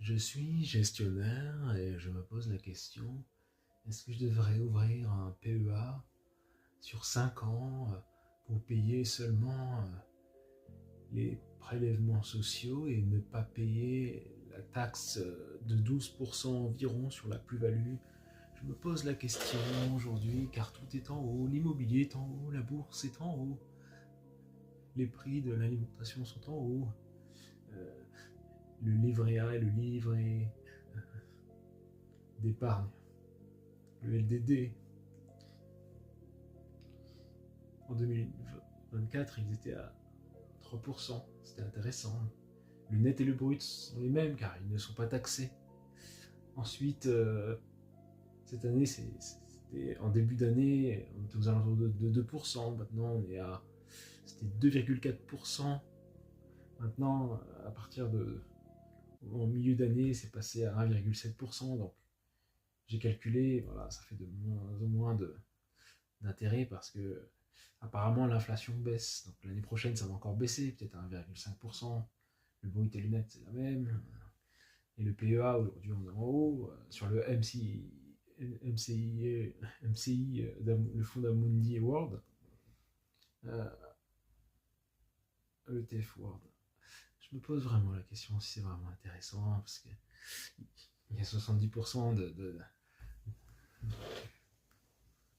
Je suis gestionnaire et je me pose la question, est-ce que je devrais ouvrir un PEA sur 5 ans pour payer seulement les prélèvements sociaux et ne pas payer la taxe de 12% environ sur la plus-value? Je me pose la question aujourd'hui car tout est en haut, l'immobilier est en haut, la bourse est en haut, les prix de l'alimentation sont en haut, euh, le livret A et le livret d'épargne, le LDD. En 2024, ils étaient à 3%. C'était intéressant. Le net et le brut sont les mêmes car ils ne sont pas taxés. Ensuite, cette année, c'était en début d'année, on était aux alentours de 2%. Maintenant, on est à. C'était 2,4%. Maintenant, à partir de. En milieu d'année, c'est passé à 1,7%. Donc, j'ai calculé, voilà, ça fait de moins en moins d'intérêt parce que apparemment l'inflation baisse. Donc l'année prochaine, ça va encore baisser, peut-être à 1,5%. Le brut et le net, c'est la même. Et le PEA, aujourd'hui, on est en haut. Sur le MCI, le fonds d'Amundi World, ETF World, je me pose vraiment la question si c'est vraiment intéressant, parce qu'il y a 70%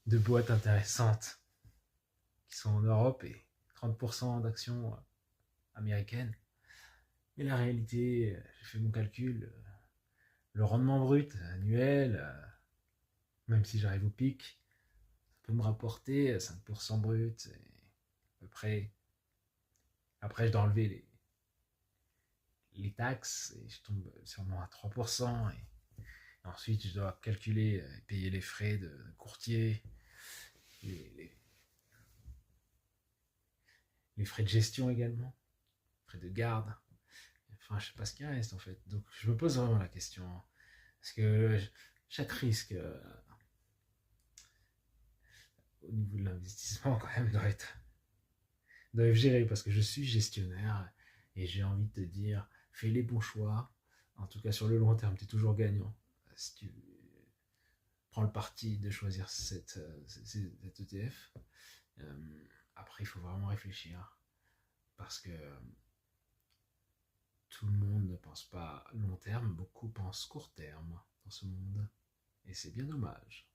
de boîtes intéressantes qui sont en Europe et 30% d'actions américaines. Mais la réalité, j'ai fait mon calcul, le rendement brut annuel, même si j'arrive au pic, ça peut me rapporter 5% brut, et à peu près. Après, je dois enlever les taxes et je tombe sûrement à 3%. Et ensuite, je dois calculer et payer les frais de courtier, les, les frais de gestion également, frais de garde. Enfin, je sais pas ce qu'il reste en fait. Donc, je me pose vraiment la question. Parce que chaque risque au niveau de l'investissement, quand même, doit être géré parce que je suis gestionnaire et j'ai envie de te dire, fais les bons choix. En tout cas, sur le long terme, tu es toujours gagnant. Si tu prends le parti de choisir cet ETF, après, il faut vraiment réfléchir parce que tout le monde ne pense pas long terme, beaucoup pensent court terme dans ce monde. Et c'est bien dommage.